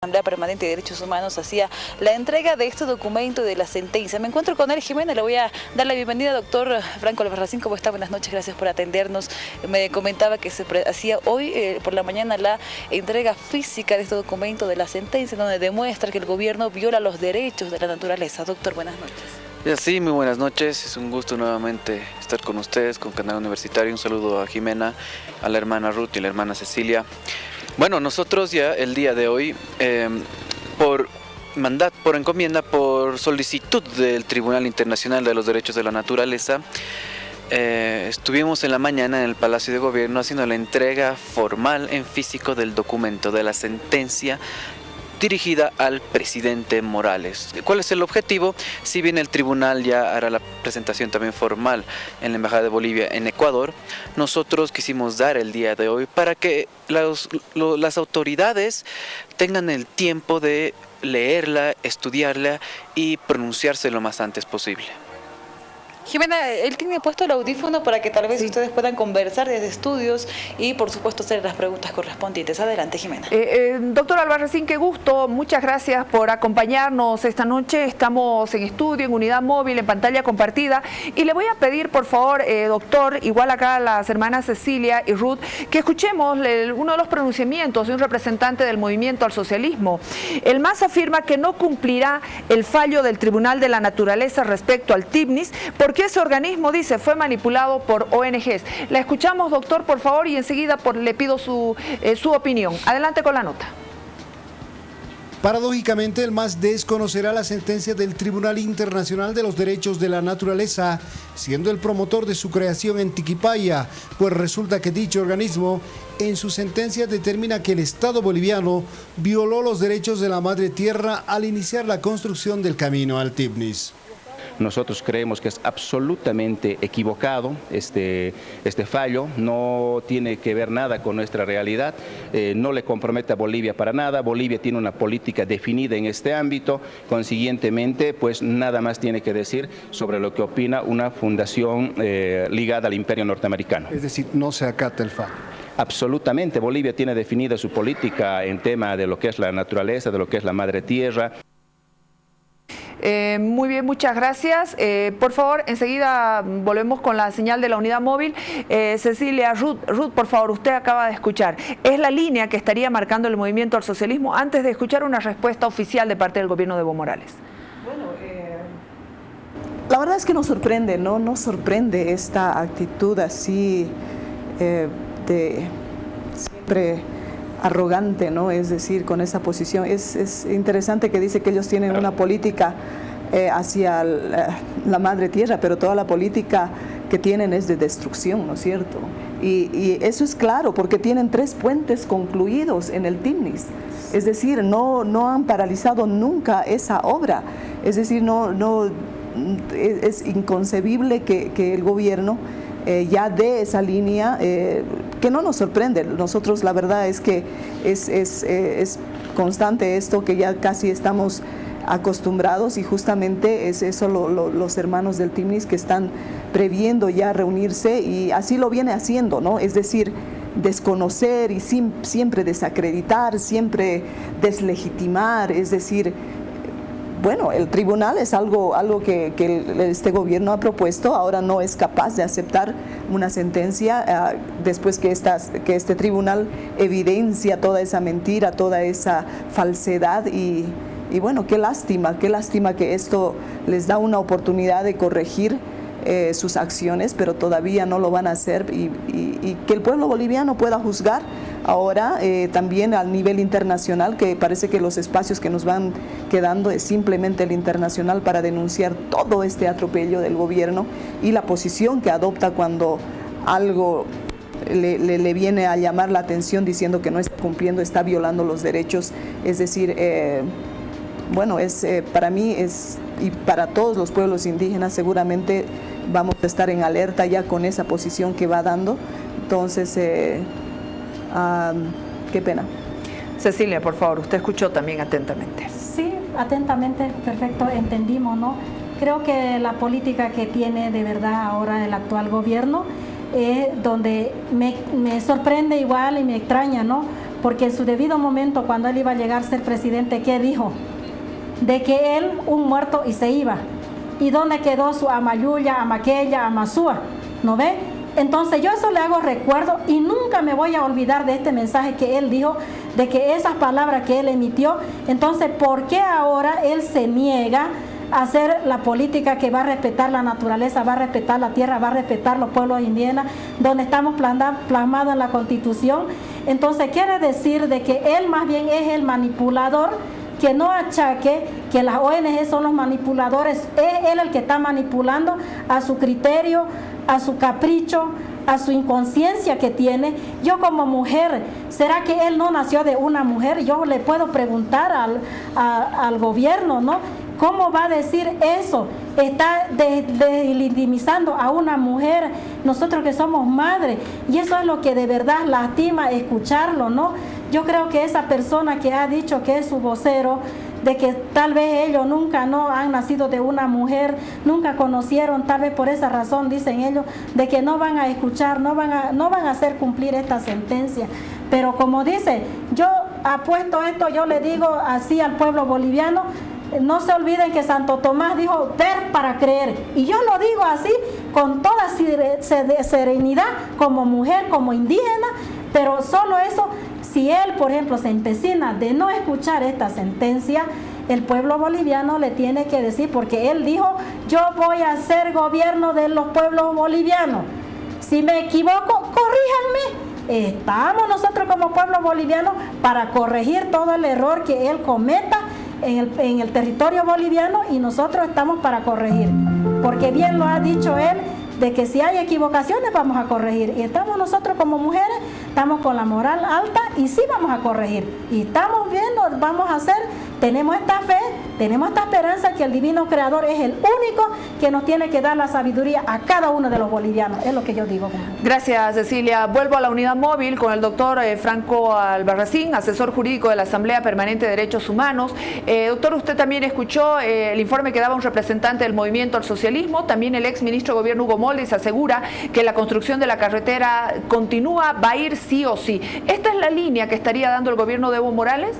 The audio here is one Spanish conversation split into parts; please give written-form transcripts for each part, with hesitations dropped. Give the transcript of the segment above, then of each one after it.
Asamblea Permanente de Derechos Humanos hacía la entrega de este documento de la sentencia. Me encuentro con él, Jimena, le voy a dar la bienvenida, doctor Franco Albarracín. ¿Cómo está? Buenas noches, gracias por atendernos. Me comentaba que se hacía hoy por la mañana la entrega física de este documento de la sentencia, donde demuestra que el gobierno viola los derechos de la naturaleza. Doctor, buenas noches. Sí, muy buenas noches. Es un gusto nuevamente estar con ustedes, con Canal Universitario. Un saludo a Jimena, a la hermana Ruth y la hermana Cecilia. Bueno, nosotros ya el día de hoy, por encomienda, por solicitud del Tribunal Internacional de los Derechos de la Naturaleza, estuvimos en la mañana en el Palacio de Gobierno haciendo la entrega formal en físico del documento de la sentencia dirigida al presidente Morales. ¿Cuál es el objetivo? Si bien el tribunal ya hará la presentación también formal en la Embajada de Bolivia en Ecuador, nosotros quisimos dar el día de hoy para que las autoridades tengan el tiempo de leerla, estudiarla y pronunciarse lo más antes posible. Jimena, él tiene puesto el audífono para que tal vez ustedes puedan conversar desde estudios y por supuesto hacer las preguntas correspondientes. Adelante, Jimena. Doctor Albarracín, qué gusto, muchas gracias por acompañarnos esta noche. Estamos en estudio, en unidad móvil, en pantalla compartida, y le voy a pedir por favor, doctor, igual acá a las hermanas Cecilia y Ruth, que escuchemos uno de los pronunciamientos de un representante del movimiento al socialismo. El MAS afirma que no cumplirá el fallo del Tribunal de la Naturaleza respecto al TIBNIS, porque ese organismo, dice, fue manipulado por ONGs. La escuchamos, doctor, por favor, y enseguida le pido su opinión. Adelante con la nota. Paradójicamente, el MAS desconocerá la sentencia del Tribunal Internacional de los Derechos de la Naturaleza, siendo el promotor de su creación en Tiquipaya, pues resulta que dicho organismo en su sentencia determina que el Estado boliviano violó los derechos de la madre tierra al iniciar la construcción del camino al TIBNIS. Nosotros creemos que es absolutamente equivocado este fallo, no tiene que ver nada con nuestra realidad, no le compromete a Bolivia para nada. Bolivia tiene una política definida en este ámbito, consiguientemente pues nada más tiene que decir sobre lo que opina una fundación ligada al imperio norteamericano. Es decir, no se acata el fallo. Absolutamente, Bolivia tiene definida su política en tema de lo que es la naturaleza, de lo que es la madre tierra. Muy bien, muchas gracias. Por favor, enseguida volvemos con la señal de la unidad móvil. Cecilia, Ruth, por favor, usted acaba de escuchar. ¿Es la línea que estaría marcando el movimiento al socialismo antes de escuchar una respuesta oficial de parte del gobierno de Evo Morales? Bueno, la verdad es que nos sorprende, ¿no? Nos sorprende esta actitud así de siempre arrogante, ¿no? Es decir, con esa posición. Es interesante que dice que ellos tienen una política hacia la madre tierra, pero toda la política que tienen es de destrucción, ¿no es cierto? Y eso es claro, porque tienen 3 puentes concluidos en el TIBNIS. Es decir, no han paralizado nunca esa obra. Es decir, es inconcebible que el gobierno ya de esa línea, que no nos sorprende. Nosotros la verdad es que es constante esto, que ya casi estamos acostumbrados, y justamente es eso los hermanos del TIBNIS que están previendo ya reunirse, y así lo viene haciendo, ¿no? Es decir, desconocer y siempre desacreditar, siempre deslegitimar. Es decir, bueno, el tribunal es algo que este gobierno ha propuesto, ahora no es capaz de aceptar una sentencia después que este tribunal evidencia toda esa mentira, toda esa falsedad, y bueno, qué lástima que esto les da una oportunidad de corregir sus acciones, pero todavía no lo van a hacer, y que el pueblo boliviano pueda juzgar ahora también al nivel internacional, que parece que los espacios que nos van quedando es simplemente el internacional para denunciar todo este atropello del gobierno y la posición que adopta cuando algo le viene a llamar la atención diciendo que no está cumpliendo, está violando los derechos. Es decir, bueno, para mí y para todos los pueblos indígenas seguramente vamos a estar en alerta ya con esa posición que va dando. Entonces, qué pena. Cecilia, por favor, usted escuchó también atentamente. Sí, atentamente, perfecto, entendimos, ¿no? Creo que la política que tiene de verdad ahora el actual gobierno donde me sorprende igual y me extraña, ¿no? porque en su debido momento, cuando él iba a llegar a ser presidente, ¿qué dijo? De que él, un muerto y se iba. ¿Y dónde quedó su Amayuya, Amaqueya, Amazúa? ¿No ve? Entonces yo eso le hago recuerdo y nunca me voy a olvidar de este mensaje que él dijo, de que esas palabras que él emitió. Entonces, ¿por qué ahora él se niega a hacer la política que va a respetar la naturaleza, va a respetar la tierra, va a respetar los pueblos indígenas, donde estamos plasmados en la Constitución? Entonces quiere decir de que él más bien es el manipulador, que no achaque que las ONG son los manipuladores, es él el que está manipulando a su criterio, a su capricho, a su inconsciencia que tiene. Yo como mujer, ¿será que él no nació de una mujer? Yo le puedo preguntar al gobierno, ¿no? ¿Cómo va a decir eso? Está delegitimizando a una mujer, nosotros que somos madres, y eso es lo que de verdad lastima escucharlo, ¿no? Yo creo que esa persona que ha dicho que es su vocero, de que tal vez ellos nunca no han nacido de una mujer, nunca conocieron, tal vez por esa razón dicen ellos, de que no van a escuchar, no van a hacer cumplir esta sentencia. Pero como dice, yo apuesto esto, yo le digo así al pueblo boliviano, no se olviden que Santo Tomás dijo ver para creer, y yo lo digo así con toda serenidad, como mujer, como indígena, pero solo eso, si él, por ejemplo, se empecina de no escuchar esta sentencia, el pueblo boliviano le tiene que decir, porque él dijo, yo voy a hacer gobierno de los pueblos bolivianos. Si me equivoco, corríjanme. Estamos nosotros como pueblo boliviano para corregir todo el error que él cometa en el territorio boliviano, y nosotros estamos para corregir, porque bien lo ha dicho él, de que si hay equivocaciones vamos a corregir, y estamos nosotros como mujeres, estamos con la moral alta y sí vamos a corregir, y estamos viendo, vamos a hacer, tenemos esta fe, tenemos esta esperanza que el divino creador es el único que nos tiene que dar la sabiduría a cada uno de los bolivianos, es lo que yo digo. Gracias, Cecilia. Vuelvo a la unidad móvil con el doctor Franco Albarracín, asesor jurídico de la Asamblea Permanente de Derechos Humanos. Doctor, usted también escuchó el informe que daba un representante del Movimiento al Socialismo, también el ex ministro de Gobierno Hugo Moldes asegura que la construcción de la carretera continúa, va a ir sí o sí. ¿Esta es la línea que estaría dando el gobierno de Evo Morales?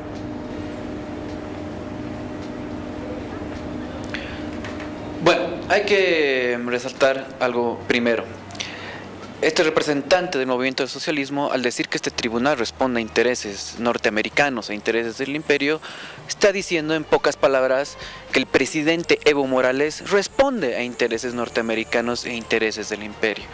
Bueno, hay que resaltar algo primero. Este representante del movimiento del socialismo, al decir que este tribunal responde a intereses norteamericanos, a intereses del imperio, está diciendo en pocas palabras que el presidente Evo Morales responde a intereses norteamericanos e intereses del imperio,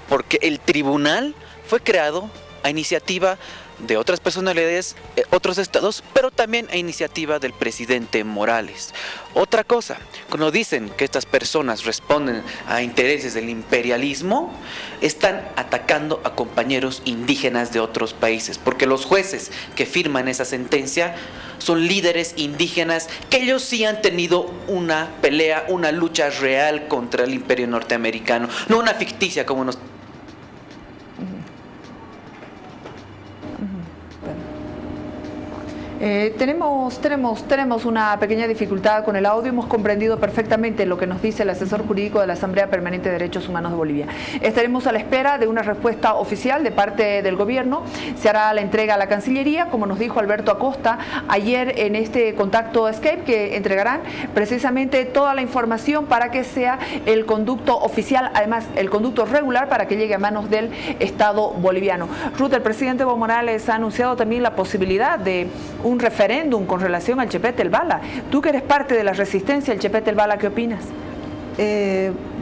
porque el tribunal fue creado a iniciativa de otras personalidades, otros estados, pero también a iniciativa del presidente Morales. Otra cosa, cuando dicen que estas personas responden a intereses del imperialismo, están atacando a compañeros indígenas de otros países, porque los jueces que firman esa sentencia son líderes indígenas que ellos sí han tenido una pelea, una lucha real contra el imperio norteamericano, no una ficticia como nos... Tenemos una pequeña dificultad con el audio. Hemos comprendido perfectamente lo que nos dice el asesor jurídico de la Asamblea Permanente de Derechos Humanos de Bolivia. Estaremos a la espera de una respuesta oficial de parte del gobierno. Se hará la entrega a la Cancillería, como nos dijo Alberto Acosta ayer en este contacto Skype, que entregarán precisamente toda la información para que sea el conducto oficial, además el conducto regular, para que llegue a manos del Estado boliviano. Ruth, el presidente Evo Morales ha anunciado también la posibilidad de un referéndum con relación al Chepete el Bala. Tú que eres parte de la resistencia al Chepete el Bala, ¿qué opinas?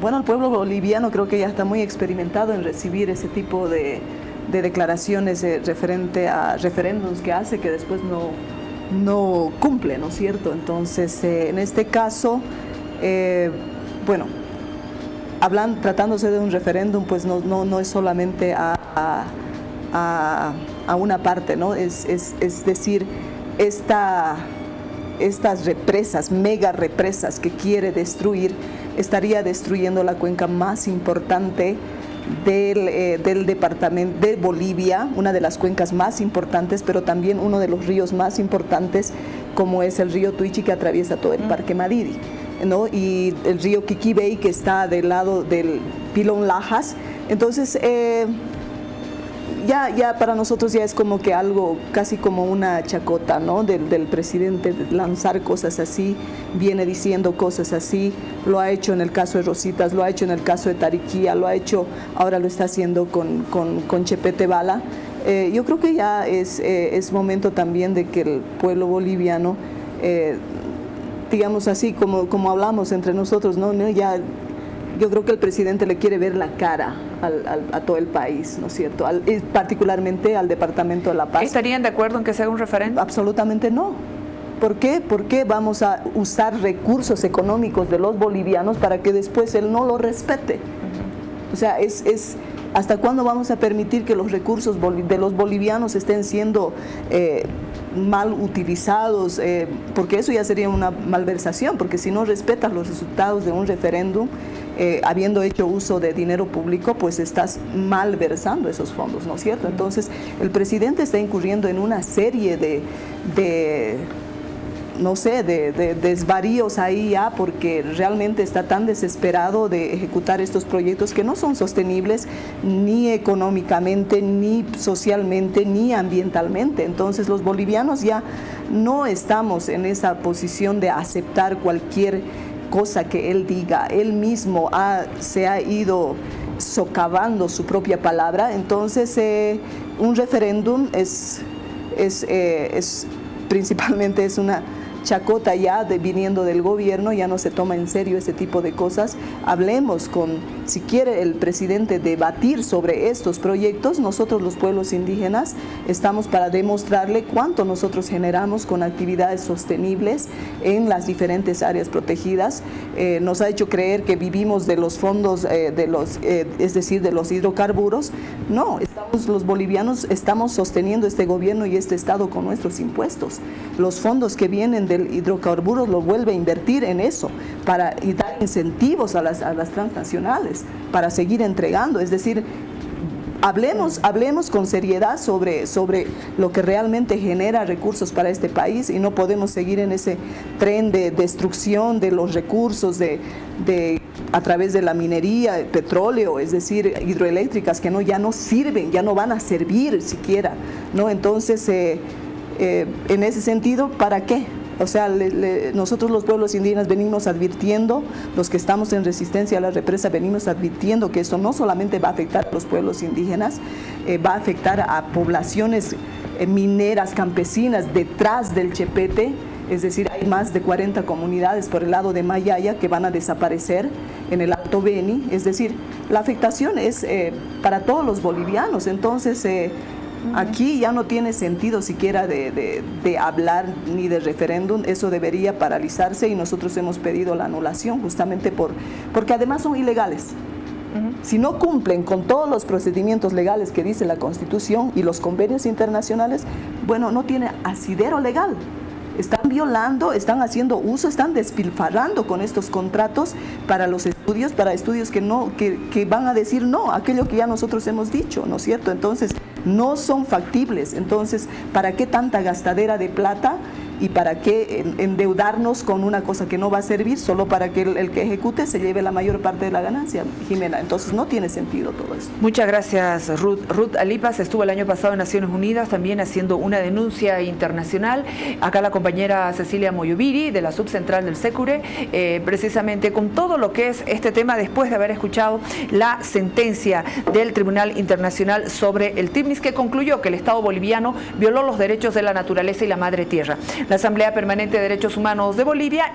Bueno, el pueblo boliviano creo que ya está muy experimentado en recibir ese tipo de declaraciones referente a referéndums que hace que después no cumple, ¿no es cierto? Entonces, en este caso, bueno, tratándose de un referéndum, pues no es solamente a una parte, ¿no? Es decir, estas represas, mega represas que quiere destruir, estaría destruyendo la cuenca más importante del departamento de Bolivia, una de las cuencas más importantes, pero también uno de los ríos más importantes, como es el río Tuichi, que atraviesa todo el Parque Madidi, ¿no? Y el río Quiquibey, que está del lado del Pilón Lajas. Entonces, ya para nosotros ya es como que algo, casi como una chacota, ¿no? Del presidente, de lanzar cosas así, viene diciendo cosas así, lo ha hecho en el caso de Rositas, lo ha hecho en el caso de Tariquía, lo ha hecho, ahora lo está haciendo con Chepete Bala. Yo creo que ya es momento también de que el pueblo boliviano, digamos así, como hablamos entre nosotros, ¿no? Ya, yo creo que el presidente le quiere ver la cara a todo el país, ¿no es cierto? Particularmente al Departamento de La Paz. ¿Estarían de acuerdo en que se haga un referéndum? Absolutamente no. ¿Por qué? ¿Por qué vamos a usar recursos económicos de los bolivianos para que después él no lo respete? O sea, ¿hasta cuándo vamos a permitir que los recursos de los bolivianos estén siendo mal utilizados? Porque eso ya sería una malversación, porque si no respetas los resultados de un referéndum, habiendo hecho uso de dinero público, pues estás malversando esos fondos, ¿no es cierto? Entonces, el presidente está incurriendo en una serie de desvaríos ahí ya, porque realmente está tan desesperado de ejecutar estos proyectos que no son sostenibles ni económicamente, ni socialmente, ni ambientalmente. Entonces los bolivianos ya no estamos en esa posición de aceptar cualquier cosa que él diga. Él mismo se ha ido socavando su propia palabra. Entonces un referéndum principalmente es una chacota ya viniendo del gobierno, ya no se toma en serio ese tipo de cosas. Hablemos si quiere el presidente debatir sobre estos proyectos, nosotros los pueblos indígenas estamos para demostrarle cuánto nosotros generamos con actividades sostenibles en las diferentes áreas protegidas. Nos ha hecho creer que vivimos de los fondos, es decir, de los hidrocarburos. No, los bolivianos estamos sosteniendo este gobierno y este estado con nuestros impuestos. Los fondos que vienen del hidrocarburos los vuelve a invertir en eso y dar incentivos a las transnacionales para seguir entregando. Es decir, hablemos con seriedad sobre lo que realmente genera recursos para este país, y no podemos seguir en ese tren de destrucción de los recursos a través de la minería, el petróleo, es decir, hidroeléctricas que ya no sirven, ya no van a servir siquiera, ¿no? Entonces, en ese sentido, ¿para qué? O sea, nosotros los pueblos indígenas venimos advirtiendo, los que estamos en resistencia a la represa venimos advirtiendo que esto no solamente va a afectar a los pueblos indígenas, va a afectar a poblaciones mineras, campesinas detrás del Chepete. Es decir, hay más de 40 comunidades por el lado de Mayaya que van a desaparecer en el Alto Beni. Es decir, la afectación es para todos los bolivianos. Entonces, aquí ya no tiene sentido siquiera de hablar ni de referéndum. Eso debería paralizarse, y nosotros hemos pedido la anulación justamente porque además son ilegales. Si no cumplen con todos los procedimientos legales que dice la Constitución y los convenios internacionales, bueno, no tiene asidero legal. Están violando, están haciendo uso, están despilfarrando con estos contratos para los estudios, para estudios que van a decir no, aquello que ya nosotros hemos dicho, ¿no es cierto? Entonces, no son factibles. Entonces, ¿para qué tanta gastadera de plata? ¿Y para qué endeudarnos con una cosa que no va a servir solo para que el que ejecute se lleve la mayor parte de la ganancia, Jimena? Entonces no tiene sentido todo esto. Muchas gracias, Ruth. Ruth Alipas estuvo el año pasado en Naciones Unidas también haciendo una denuncia internacional. Acá la compañera Cecilia Moyoviri, de la subcentral del SECURE, precisamente con todo lo que es este tema, después de haber escuchado la sentencia del Tribunal Internacional sobre el TIPNIS, que concluyó que el Estado boliviano violó los derechos de la naturaleza y la madre tierra. La Asamblea Permanente de Derechos Humanos de Bolivia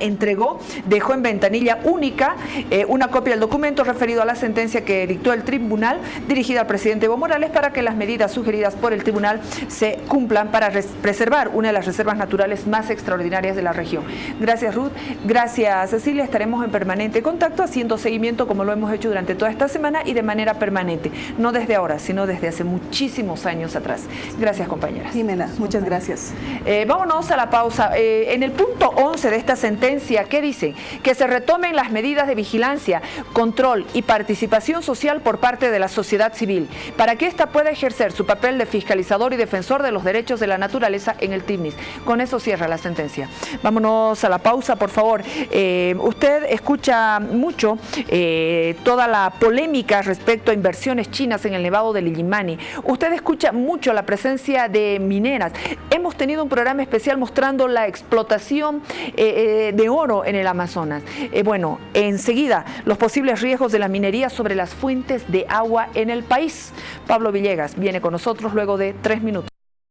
dejó en ventanilla única una copia del documento referido a la sentencia que dictó el tribunal, dirigida al presidente Evo Morales, para que las medidas sugeridas por el tribunal se cumplan para preservar una de las reservas naturales más extraordinarias de la región. Gracias, Ruth. Gracias, Cecilia. Estaremos en permanente contacto, haciendo seguimiento como lo hemos hecho durante toda esta semana y de manera permanente. No desde ahora, sino desde hace muchísimos años atrás. Gracias, compañeras. Jimena, muchas gracias. Vámonos a la pausa. En el punto punto 11 de esta sentencia, ¿qué dicen? Que se retomen las medidas de vigilancia, control y participación social por parte de la sociedad civil, para que ésta pueda ejercer su papel de fiscalizador y defensor de los derechos de la naturaleza en el TICNIS. Con eso cierra la sentencia. Vámonos a la pausa, por favor. Usted escucha mucho toda la polémica respecto a inversiones chinas en el Nevado del Illimani. Usted escucha mucho la presencia de mineras. Hemos tenido un programa especial mostrando la explotación de oro en el Amazonas. Bueno, enseguida, los posibles riesgos de la minería sobre las fuentes de agua en el país. Pablo Villegas viene con nosotros luego de 3 minutos.